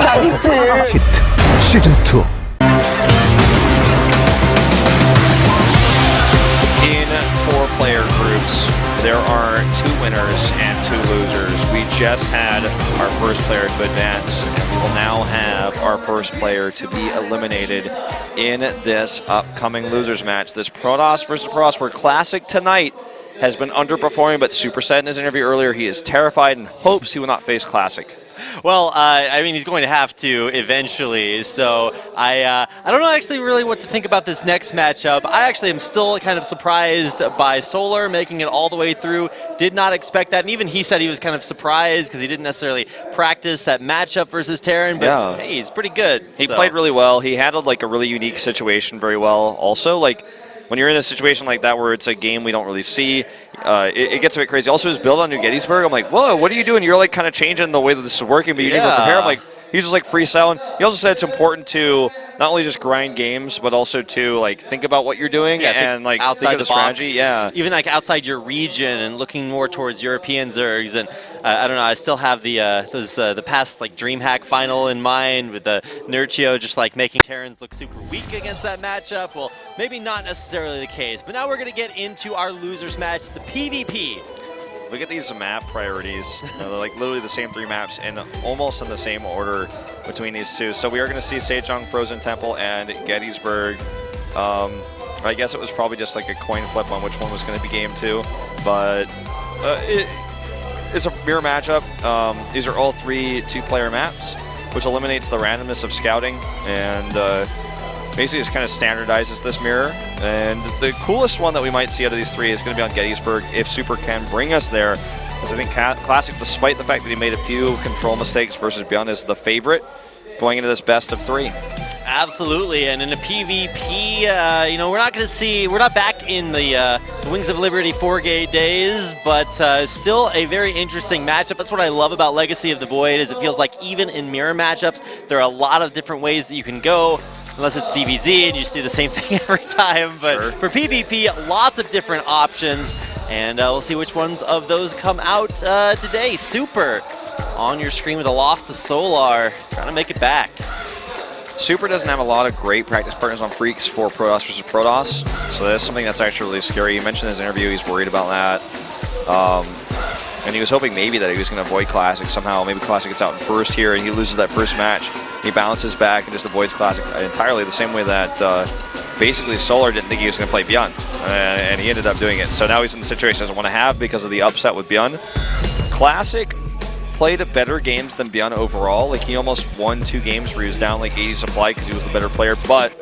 히트 시즌2. In 4-player groups, there are 2 winners and 2 losers. We just had our first player to advance, and we will now have our first player to be eliminated in this upcoming losers match. This Protoss versus Protoss, where Classic tonight has been underperforming, but Super said in his interview earlier he is terrified and hopes he will not face Classic. Well, I mean, he's going to have to eventually, so I don't know actually really what to think about this next matchup. I actually am still kind of surprised by Solar making it all the way through. Did not expect that, and even he said he was kind of surprised because he didn't necessarily practice that matchup versus Terran, but yeah. Hey, he's pretty good. He played really well. He handled like a really unique situation very well. Also, like, when you're in a situation like that where it's a game we don't really see, it gets a bit crazy. Also, his build on New Gettysburg, I'm like, whoa, what are you doing? You're like kind of changing the way that this is working, but you didn't even prepare. I'm like, he's just like freestyling. He also said it's important to not only just grind games, but also to like think about what you're doing and like outside think of the strategy. Yeah, even like outside your region and looking more towards European Zergs. And I don't know, I still have the past like DreamHack final in mind with the Nurchio just like making Terrans look super weak against that matchup. Well, maybe not necessarily the case. But now we're gonna get into our losers match, the PvP. Look at these map priorities. They're like literally the same 3 maps and almost in the same order between these 2. So we are going to see Sejong, Frozen Temple, and Gettysburg. I guess it was probably just like a coin flip on which one was going to be game 2. But it's a mirror matchup. These are all 3 2-player maps, which eliminates the randomness of scouting and basically just kind of standardizes this mirror. And the coolest one that we might see out of these 3 is going to be on Gettysburg if Super can bring us there. Because I think Classic, despite the fact that he made a few control mistakes versus Beyond, is the favorite going into this best of 3. Absolutely, and in a PvP, you know, we're not back in the Wings of Liberty 4-gate days, but still a very interesting matchup. That's what I love about Legacy of the Void, is it feels like even in mirror matchups, there are a lot of different ways that you can go. Unless it's CVZ and you just do the same thing every time. But for PvP, lots of different options. And we'll see which ones of those come out today. Super on your screen with a loss to Solar, trying to make it back. Super doesn't have a lot of great practice partners on Freaks for Protoss versus Protoss. So that's something that's actually really scary. You mentioned in his interview he's worried about that. And he was hoping maybe that he was going to avoid Classic somehow. Maybe Classic gets out in first here and he loses that first match. He bounces back and just avoids Classic entirely the same way that basically Solar didn't think he was going to play Beyond. And he ended up doing it. So now he's in the situation he doesn't want to have because of the upset with Beyond. Classic played better games than Beyond overall. Like, he almost won 2 games where he was down like 80 supply because he was the better player. But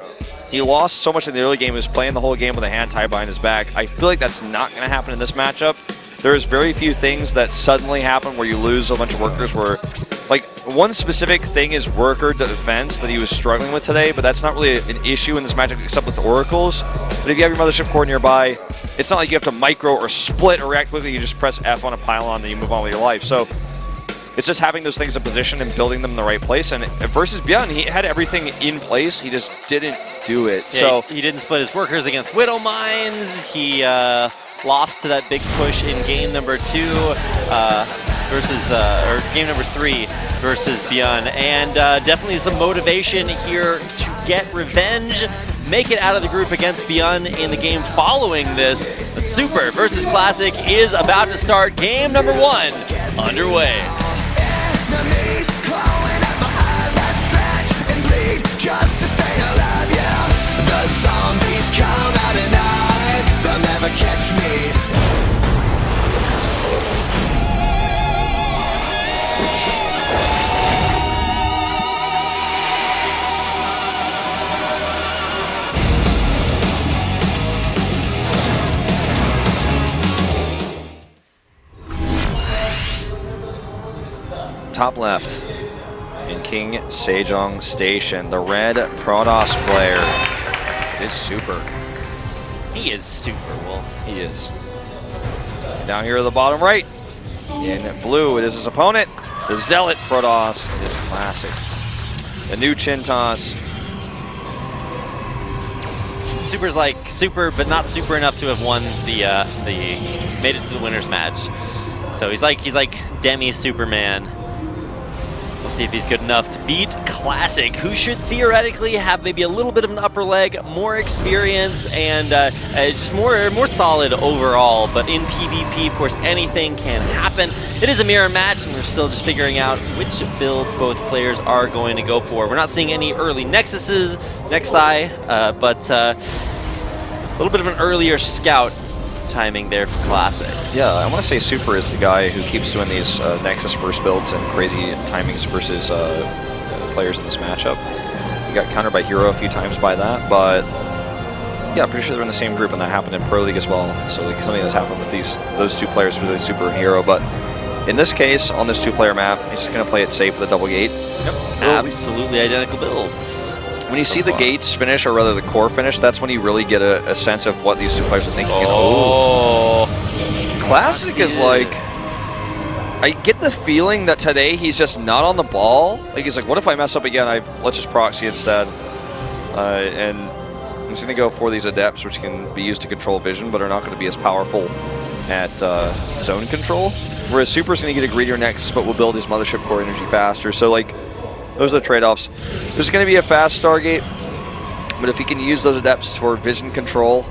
he lost so much in the early game. He was playing the whole game with a hand tied behind his back. I feel like that's not going to happen in this matchup. There's very few things that suddenly happen where you lose a bunch of workers where, like, one specific thing is worker defense that he was struggling with today, but that's not really an issue in this matchup except with the Oracles. But if you have your Mothership Core nearby, it's not like you have to micro or split or react quickly. You just press F on a pylon and you move on with your life. So it's just having those things in position and building them in the right place. And versus Beyond, he had everything in place. He just didn't do it. Yeah, so he didn't split his workers against Widow Mines. He lost to that big push in game number 2 versus, or game number 3 versus Beyond. And definitely some motivation here to get revenge, make it out of the group against Beyond in the game following this. But Super versus Classic is about to start. Game number 1 underway. Just to stay alive, yeah. The zombies come out at night. They'll never catch me. Top left. In King Sejong Station, the red Protoss player is Super. He is Super, Wolf. He is. Down here at the bottom right, in blue, it is his opponent, the Zealot Protoss. It is Classic. The new Chin Toss. Super's like super, but not super enough to have won made it to the winners match. So he's like Demi Superman. We'll see if he's good enough to beat Classic, who should theoretically have maybe a little bit of an upper leg, more experience, and just more solid overall. But in PvP, of course, anything can happen. It is a mirror match, and we're still just figuring out which builds both players are going to go for. We're not seeing any early Nexuses, Nexi, but a little bit of an earlier scout timing there for Classic. Yeah, I want to say Super is the guy who keeps doing these Nexus first builds and crazy timings versus players in this matchup. He got countered by Hero a few times by that, but yeah, I'm pretty sure they're in the same group, and that happened in Pro League as well. So like something that's happened with those two players, specifically Super and Hero. But in this case, on this two-player map, he's just going to play it safe with a double gate. Yep, absolutely identical builds. When you see the gates finish, or rather the core finish, that's when you really get a sense of what these two players are thinking. Oh, Classic is like, I get the feeling that today he's just not on the ball. Like he's like, what if I mess up again? Let's just proxy instead. And I'm just going to go for these adepts, which can be used to control vision, but are not going to be as powerful at zone control. Whereas Super's going to get a greedier Nexus, but will build his mothership core energy faster. So like, those are the trade-offs. There's going to be a fast Stargate, but if he can use those adepts for vision control,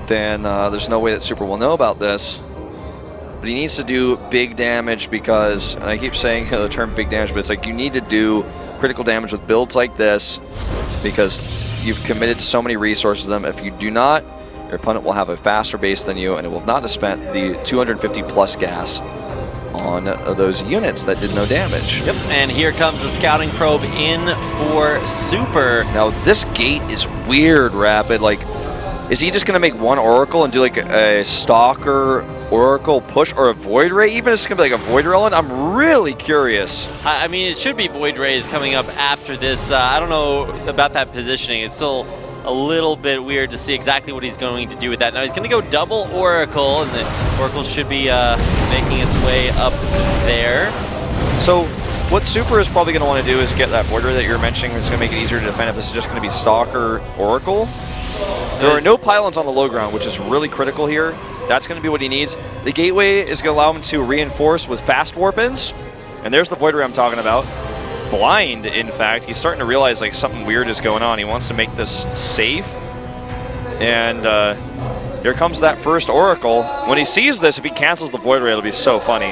then there's no way that Super will know about this. But he needs to do big damage because, and I keep saying the term big damage, but it's like you need to do critical damage with builds like this because you've committed so many resources to them. If you do not, your opponent will have a faster base than you, and it will not have spent the 250 plus gas on those units that did no damage. Yep, and here comes the scouting probe in for Super. Now this gate is weird, Rapid. Like, is he just gonna make one Oracle and do like a Stalker Oracle push, or a Void Ray? Even if it's gonna be like a Void Ray, I'm really curious. I mean, it should be Void Rays coming up after this. I don't know about that positioning. It's still a little bit weird to see exactly what he's going to do with that. Now he's going to go double Oracle, and the Oracle should be making its way up there. So what Super is probably going to want to do is get that border that you're mentioning. It's going to make it easier to defend if this is just going to be Stalker Oracle. There are no pylons on the low ground, which is really critical here. That's going to be what he needs. The gateway is going to allow him to reinforce with fast warp-ins, and there's the Void Ray I'm talking about. Blind, in fact. He's starting to realize like something weird is going on. He wants to make this safe. And here comes that first Oracle. When he sees this, if he cancels the Void Ray, it'll be so funny.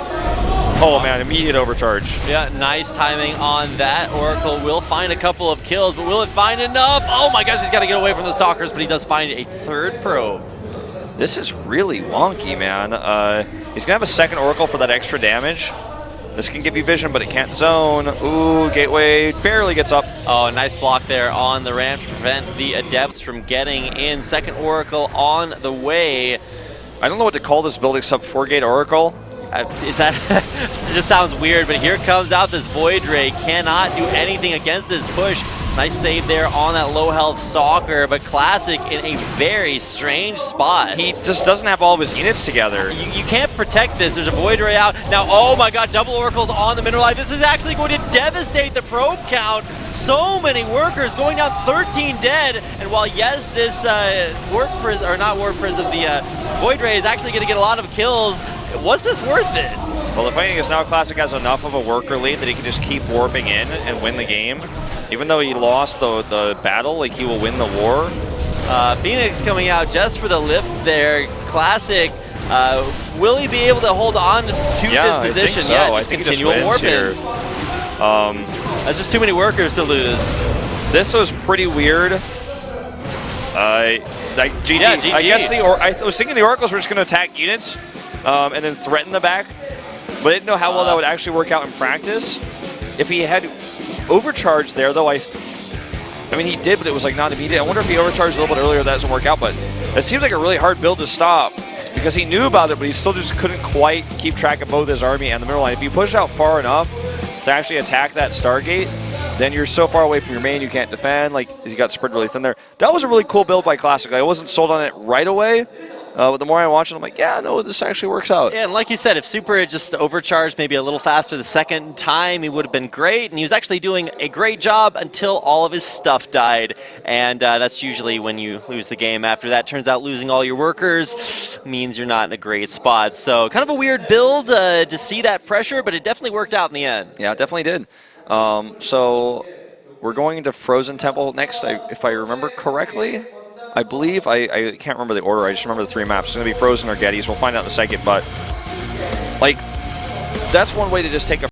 Oh man, immediate overcharge. Yeah, nice timing on that. Oracle will find a couple of kills, but will it find enough? Oh my gosh, he's got to get away from the Stalkers, but he does find a third probe. This is really wonky, man. He's going to have a second Oracle for that extra damage. This can give you vision, but it can't zone. Ooh, Gateway barely gets up. Oh, nice block there on the ramp to prevent the Adepts from getting in. Second Oracle on the way. I don't know what to call this building sub 4-gate Oracle. Is that it just sounds weird, but here comes out this Void Ray. Cannot do anything against this push. Nice save there on that low health Stalker, but Classic in a very strange spot. He just doesn't have all of his units together. You can't protect this. There's a Void Ray out. Now, oh my god, double Oracles on the mineral line. This is actually going to devastate the probe count. So many workers going down 13 dead. And while yes, this Warp Prism, or not Warp Prism, the Void Ray is actually going to get a lot of kills, was this worth it? Well, the funny thing is now Classic has enough of a worker lead that he can just keep warping in and win the game. Even though he lost the battle, like he will win the war. Phoenix coming out just for the lift there. Classic, will he be able to hold on to this position? I think so. Yeah, I just think continual he just wins warp-ins. here. That's just too many workers to lose. This was pretty weird. Like GG. Yeah, GG. I guess I was thinking the Oracles were just going to attack units and then threaten the back, but I didn't know how well that would actually work out in practice. If he had overcharged there, though, I mean, he did, but it was like not immediate. I wonder if he overcharged a little bit earlier, that doesn't work out, but it seems like a really hard build to stop because he knew about it, but he still just couldn't quite keep track of both his army and the middle line. If you push out far enough to actually attack that Stargate, then you're so far away from your main you can't defend. Like, he got spread really thin there. That was a really cool build by Classic. I wasn't sold on it right away, but the more I watch it, I'm like, yeah, no, this actually works out. Yeah, and like you said, if Super had just overcharged maybe a little faster the second time, he would have been great, and he was actually doing a great job until all of his stuff died, and that's usually when you lose the game. After that, turns out losing all your workers means you're not in a great spot. So kind of a weird build to see that pressure, but it definitely worked out in the end. Yeah, it definitely did. So we're going into Frozen Temple next, if I remember correctly. I believe, I can't remember the order, I just remember the 3 maps. It's going to be Frozen or Gettys. We'll find out in a second, but like, that's one way to just take a